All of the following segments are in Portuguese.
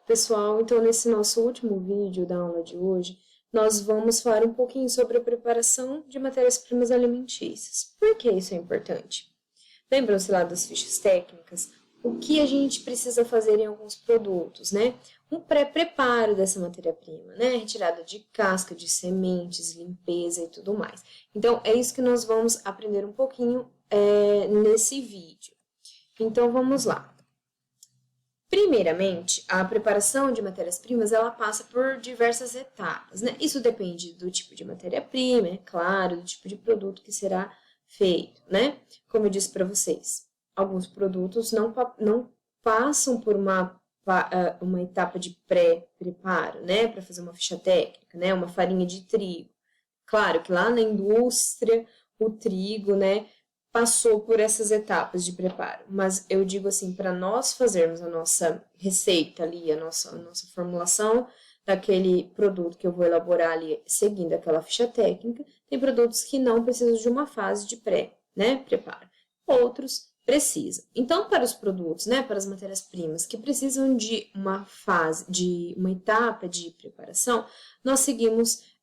Pessoal, então nesse nosso último vídeo da aula de hoje, nós vamos falar um pouquinho sobre a preparação de matérias-primas alimentícias. Por que isso é importante? Lembram-se lá das fichas técnicas? O que a gente precisa fazer em alguns produtos, né? Um pré-preparo dessa matéria-prima, né? Retirada de casca, de sementes, limpeza e tudo mais. Então, é isso que nós vamos aprender um pouquinho nesse vídeo. Então, vamos lá. Primeiramente, a preparação de matérias-primas, ela passa por diversas etapas, né? Isso depende do tipo de matéria-prima, é claro, do tipo de produto que será feito, né? Como eu disse para vocês, alguns produtos não passam por uma etapa de pré-preparo, né? Para fazer uma ficha técnica, né? Uma farinha de trigo. Claro que lá na indústria, o trigo, né? Passou por essas etapas de preparo, mas eu digo assim, para nós fazermos a nossa receita ali, a nossa formulação daquele produto que eu vou elaborar ali, seguindo aquela ficha técnica, tem produtos que não precisam de uma fase de preparo, outros precisam. Então, para os produtos, né, para as matérias-primas que precisam de uma fase, de uma etapa de preparação, nós seguimos,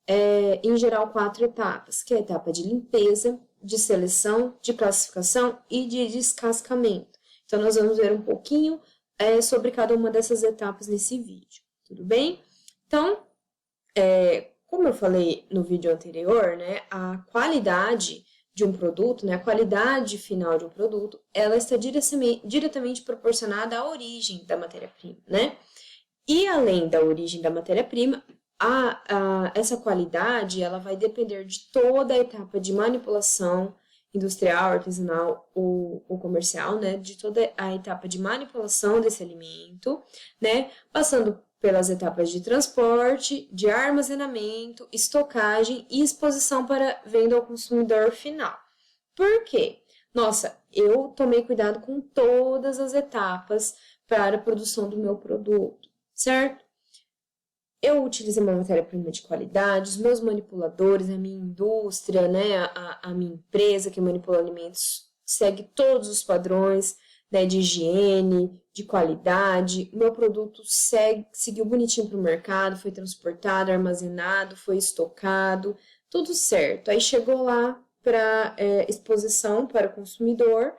em geral, 4 etapas, que é a etapa de limpeza, de seleção, de classificação e de descascamento. Então, nós vamos ver um pouquinho sobre cada uma dessas etapas nesse vídeo, tudo bem? Então, como eu falei no vídeo anterior, né, a qualidade de um produto, né, a qualidade final de um produto, ela está diretamente proporcionada à origem da matéria-prima, né? E além da origem da matéria-prima, essa qualidade ela vai depender de toda a etapa de manipulação industrial, artesanal ou comercial, né? De toda a etapa de manipulação desse alimento, né? Passando pelas etapas de transporte, de armazenamento, estocagem e exposição para venda ao consumidor final. Por quê? Nossa, eu tomei cuidado com todas as etapas para a produção do meu produto, certo? Eu utilizei uma matéria-prima de qualidade, os meus manipuladores, a minha indústria, né, a minha empresa que manipula alimentos, segue todos os padrões, né, de higiene, de qualidade. O meu produto seguiu bonitinho para o mercado, foi transportado, armazenado, foi estocado, tudo certo. Aí chegou lá para exposição para o consumidor,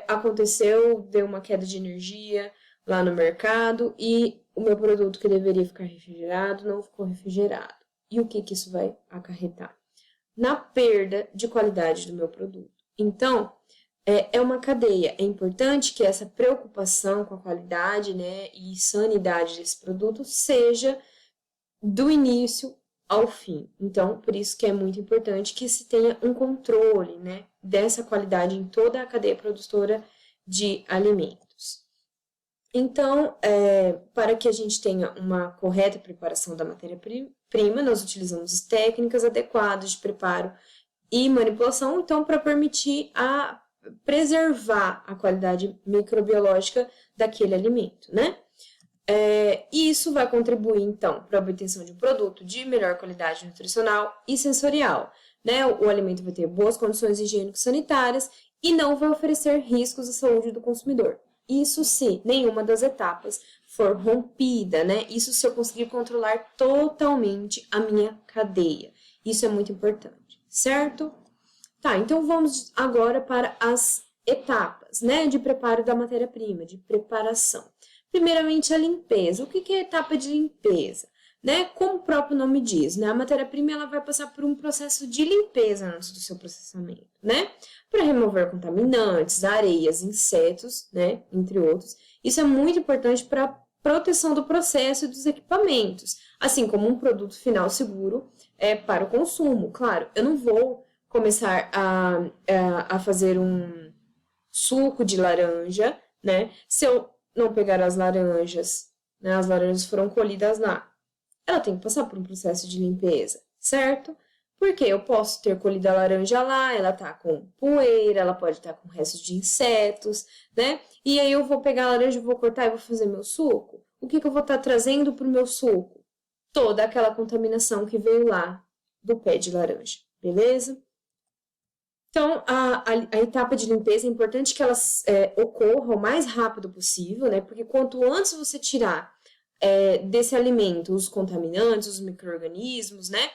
aconteceu, deu uma queda de energia lá no mercado e o meu produto que deveria ficar refrigerado não ficou refrigerado. E o que isso vai acarretar? Na perda de qualidade do meu produto. Então, é uma cadeia. É importante que essa preocupação com a qualidade, né, e sanidade desse produto seja do início ao fim. Então, por isso que é muito importante que se tenha um controle, né, dessa qualidade em toda a cadeia produtora de alimentos. Então, para que a gente tenha uma correta preparação da matéria-prima, nós utilizamos técnicas adequadas de preparo e manipulação, então, para permitir preservar a qualidade microbiológica daquele alimento, né? E isso vai contribuir, então, para a obtenção de um produto de melhor qualidade nutricional e sensorial, né? O alimento vai ter boas condições higiênico-sanitárias e não vai oferecer riscos à saúde do consumidor. Isso se nenhuma das etapas for rompida, né? Isso se eu conseguir controlar totalmente a minha cadeia. Isso é muito importante, certo? Tá, então vamos agora para as etapas, né? De preparo da matéria-prima, de preparação. Primeiramente, a limpeza. O que é a etapa de limpeza? Né? Como o próprio nome diz, né? A matéria-prima ela vai passar por um processo de limpeza antes do seu processamento, né? Para remover contaminantes, areias, insetos, né? Entre outros. Isso é muito importante para a proteção do processo e dos equipamentos, assim como um produto final seguro para o consumo. Claro, eu não vou começar a fazer um suco de laranja, né? Se eu não pegar as laranjas, né? As laranjas foram colhidas lá. Ela tem que passar por um processo de limpeza, certo? Porque eu posso ter colhido a laranja lá, ela tá com poeira, ela pode estar com restos de insetos, né? E aí eu vou pegar a laranja, vou cortar e vou fazer meu suco. O que eu vou estar trazendo para o meu suco? Toda aquela contaminação que veio lá do pé de laranja, beleza? Então, a etapa de limpeza é importante que ela ocorra o mais rápido possível, né? Porque quanto antes você tirar desse alimento, os contaminantes, os micro-organismos, né?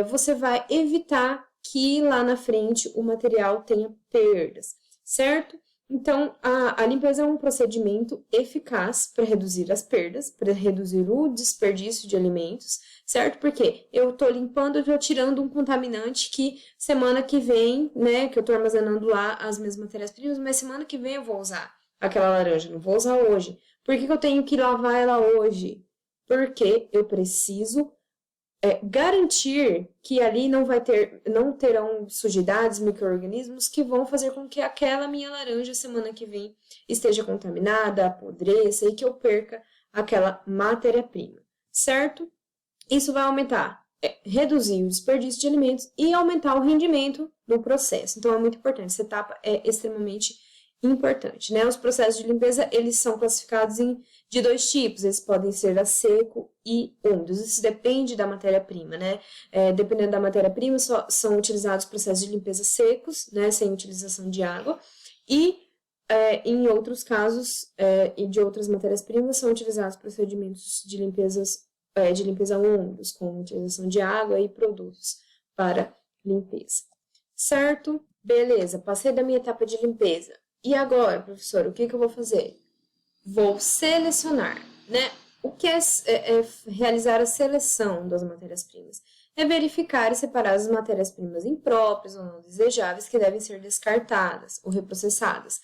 Você vai evitar que lá na frente o material tenha perdas, certo? Então, a limpeza é um procedimento eficaz para reduzir as perdas, para reduzir o desperdício de alimentos, certo? Porque eu estou limpando, eu estou tirando um contaminante que semana que vem, né, que eu estou armazenando lá as minhas matérias-primas, mas semana que vem eu vou usar aquela laranja, não vou usar hoje. Por que eu tenho que lavar ela hoje? Porque eu preciso garantir que ali não terão sujidades, micro-organismos que vão fazer com que aquela minha laranja semana que vem esteja contaminada, apodreça e que eu perca aquela matéria-prima, certo? Isso vai aumentar, reduzir o desperdício de alimentos e aumentar o rendimento no processo. Então, é muito importante, essa etapa é extremamente importante, né? Os processos de limpeza, eles são classificados de 2 tipos, eles podem ser a seco e úmidos, isso depende da matéria-prima, né? Dependendo da matéria-prima, são utilizados processos de limpeza secos, né? Sem utilização de água, e em outros casos, e de outras matérias-primas, são utilizados procedimentos de limpeza úmidos, com utilização de água e produtos para limpeza, certo? Beleza, passei da minha etapa de limpeza. E agora, professor, o que eu vou fazer? Vou selecionar, né? O que é realizar a seleção das matérias-primas? É verificar e separar as matérias-primas impróprias ou não desejáveis que devem ser descartadas ou reprocessadas.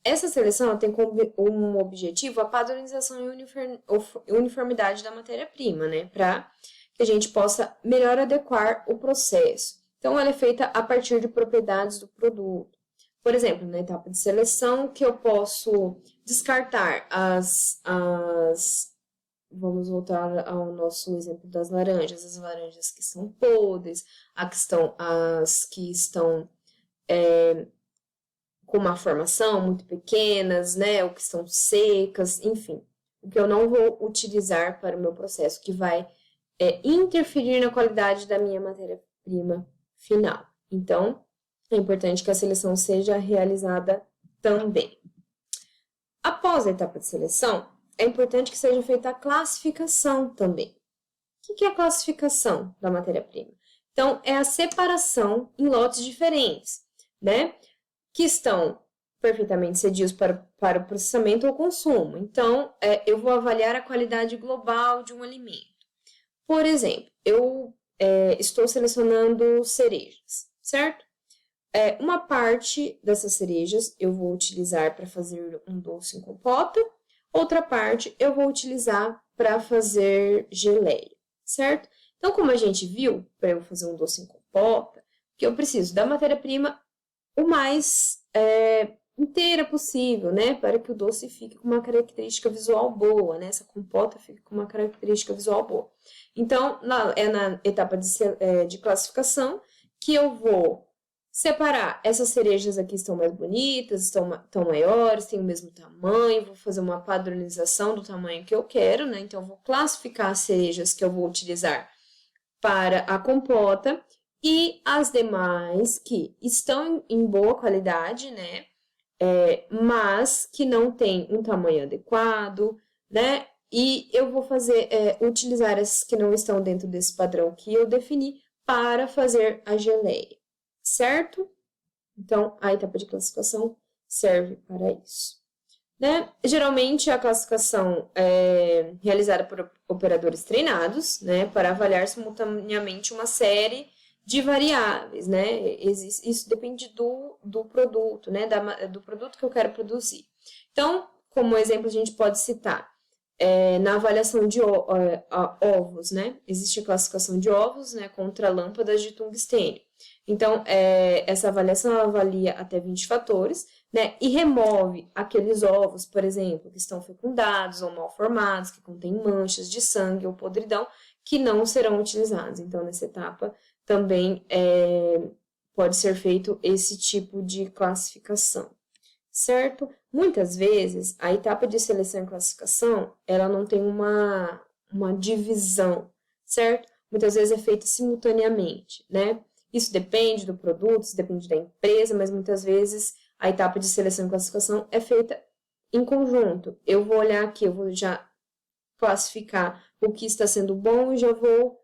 Essa seleção tem como objetivo a padronização e uniformidade da matéria-prima, né? Para que a gente possa melhor adequar o processo. Então, ela é feita a partir de propriedades do produto. Por exemplo, na etapa de seleção, que eu posso descartar vamos voltar ao nosso exemplo das laranjas, as laranjas que são podres, as que estão com uma formação muito pequenas, né, ou que estão secas, enfim, o que eu não vou utilizar para o meu processo, que vai interferir na qualidade da minha matéria-prima final. Então, é importante que a seleção seja realizada também. Após a etapa de seleção, é importante que seja feita a classificação também. O que é a classificação da matéria-prima? Então, é a separação em lotes diferentes, né? Que estão perfeitamente sadios para o processamento ou consumo. Então, eu vou avaliar a qualidade global de um alimento. Por exemplo, eu estou selecionando cerejas, certo? Uma parte dessas cerejas eu vou utilizar para fazer um doce em compota, outra parte eu vou utilizar para fazer geleia, certo? Então, como a gente viu, para eu fazer um doce em compota, que eu preciso da matéria-prima o mais inteira possível, né? Para que o doce fique com uma característica visual boa, né? Essa compota fique com uma característica visual boa. Então, na etapa de classificação que eu vou separar. Essas cerejas aqui estão mais bonitas, estão maiores, têm o mesmo tamanho, vou fazer uma padronização do tamanho que eu quero, né? Então, eu vou classificar as cerejas que eu vou utilizar para a compota e as demais que estão em boa qualidade, né? Mas que não tem um tamanho adequado, né? E eu vou utilizar essas que não estão dentro desse padrão que eu defini para fazer a geleia, certo? Então, a etapa de classificação serve para isso, né? Geralmente, a classificação é realizada por operadores treinados, né? Para avaliar simultaneamente uma série de variáveis, né? Isso depende do produto, né? Do produto que eu quero produzir. Então, como exemplo, a gente pode citar na avaliação de ovos, né? Existe a classificação de ovos, né? Contra lâmpadas de tungstênio. Então, essa avaliação avalia até 20 fatores, né? E remove aqueles ovos, por exemplo, que estão fecundados ou mal formados, que contêm manchas de sangue ou podridão, que não serão utilizados. Então, nessa etapa, também pode ser feito esse tipo de classificação, certo? Muitas vezes, a etapa de seleção e classificação, ela não tem uma divisão, certo? Muitas vezes é feita simultaneamente, né? Isso depende do produto, isso depende da empresa, mas muitas vezes a etapa de seleção e classificação é feita em conjunto. Eu vou olhar aqui, eu vou já classificar o que está sendo bom e já vou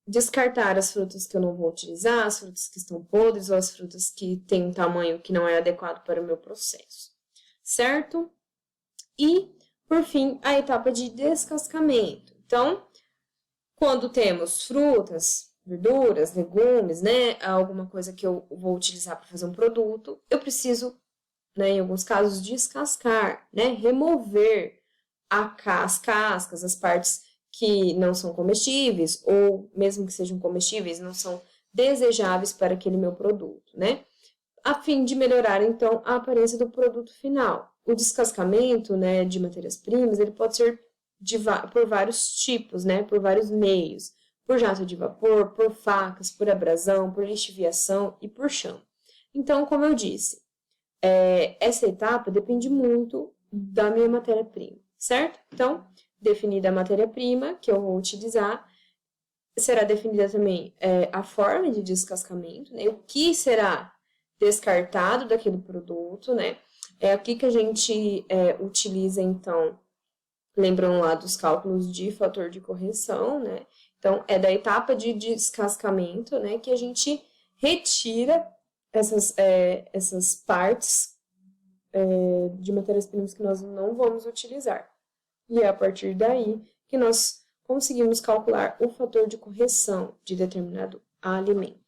descartar as frutas que eu não vou utilizar, as frutas que estão podres ou as frutas que têm um tamanho que não é adequado para o meu processo, certo? E, por fim, a etapa de descascamento. Então, quando temos frutas, verduras, legumes, né, alguma coisa que eu vou utilizar para fazer um produto, eu preciso, né, em alguns casos, descascar, né, remover as cascas, as partes que não são comestíveis, ou mesmo que sejam comestíveis, não são desejáveis para aquele meu produto, né? A fim de melhorar, então, a aparência do produto final. O descascamento, né, de matérias-primas, ele pode ser por vários tipos, né, por vários meios, por jato de vapor, por facas, por abrasão, por lixiviação e por chão. Então, como eu disse, essa etapa depende muito da minha matéria-prima, certo? Então, definida a matéria-prima que eu vou utilizar, será definida também a forma de descascamento, né? O que será descartado daquele produto, né? É aqui que a gente utiliza, então, lembrando lá dos cálculos de fator de correção, né? Então, é da etapa de descascamento, né, que a gente retira essas partes de matérias-primas que nós não vamos utilizar. E é a partir daí que nós conseguimos calcular o fator de correção de determinado alimento.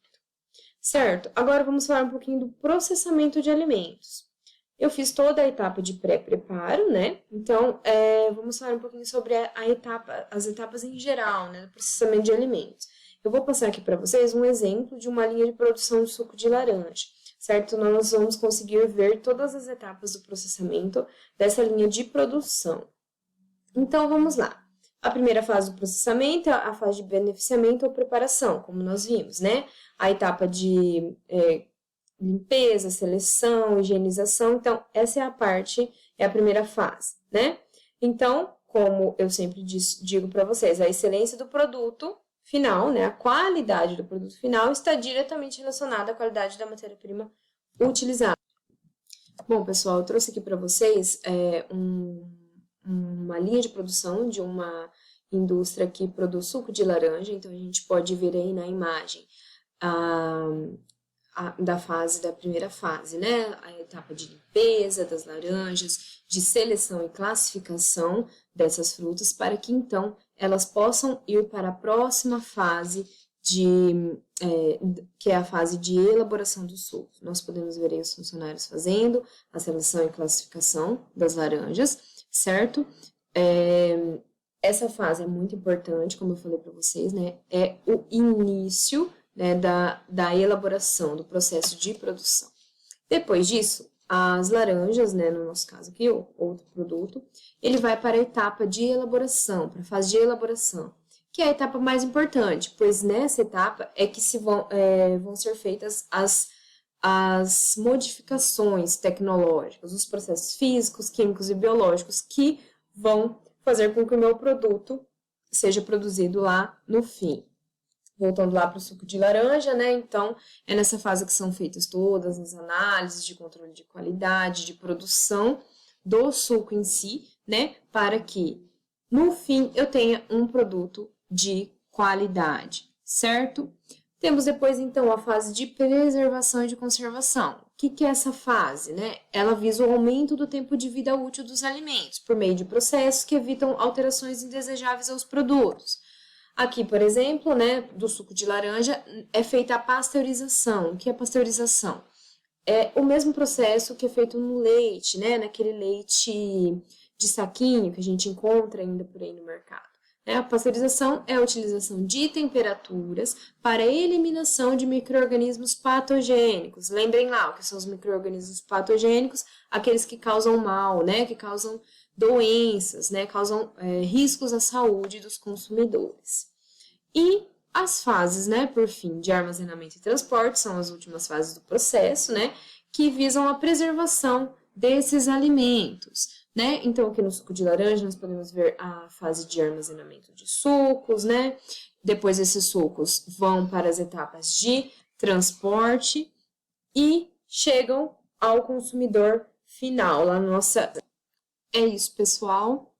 Certo? Agora vamos falar um pouquinho do processamento de alimentos. Eu fiz toda a etapa de pré-preparo, né? Então, vamos falar um pouquinho sobre as etapas em geral, né, do processamento de alimentos. Eu vou passar aqui para vocês um exemplo de uma linha de produção de suco de laranja, certo? Nós vamos conseguir ver todas as etapas do processamento dessa linha de produção. Então, vamos lá. A primeira fase do processamento é a fase de beneficiamento ou preparação, como nós vimos, né? A etapa de limpeza, seleção, higienização. Então, essa é a primeira fase, né? Então, como eu sempre digo para vocês, a excelência do produto final, né? A qualidade do produto final está diretamente relacionada à qualidade da matéria-prima utilizada. Bom, pessoal, eu trouxe aqui para vocês uma linha de produção de uma indústria que produz suco de laranja. Então, a gente pode ver aí na imagem da primeira fase, né? A etapa de limpeza das laranjas, de seleção e classificação dessas frutas, para que então elas possam ir para a próxima fase que é a fase de elaboração do suco. Nós podemos ver aí os funcionários fazendo a seleção e classificação das laranjas, certo? Essa fase é muito importante, como eu falei para vocês, né? É o início, né, da elaboração, do processo de produção. Depois disso, as laranjas, né, no nosso caso aqui, outro produto, ele vai para a etapa de elaboração, para a fase de elaboração, que é a etapa mais importante, pois nessa etapa é que vão ser feitas as modificações tecnológicas, os processos físicos, químicos e biológicos que vão fazer com que o meu produto seja produzido lá no fim. Voltando lá para o suco de laranja, né? Então, é nessa fase que são feitas todas as análises de controle de qualidade, de produção do suco em si, né? Para que, no fim, eu tenha um produto de qualidade, certo? Temos depois, então, a fase de preservação e de conservação. O que é essa fase, né? Ela visa o aumento do tempo de vida útil dos alimentos, por meio de processos que evitam alterações indesejáveis aos produtos. Aqui, por exemplo, né, do suco de laranja, é feita a pasteurização. O que é pasteurização? É o mesmo processo que é feito no leite, né, naquele leite de saquinho que a gente encontra ainda por aí no mercado. A pasteurização é a utilização de temperaturas para a eliminação de micro-organismos patogênicos. Lembrem lá o que são os micro-organismos patogênicos, aqueles que causam mal, né, que causam doenças, né, causam riscos à saúde dos consumidores. E as fases, né, por fim, de armazenamento e transporte, são as últimas fases do processo, né, que visam a preservação desses alimentos, né? Então, aqui no suco de laranja, nós podemos ver a fase de armazenamento de sucos, né? Depois, esses sucos vão para as etapas de transporte e chegam ao consumidor final, lá na nossa... É isso, pessoal.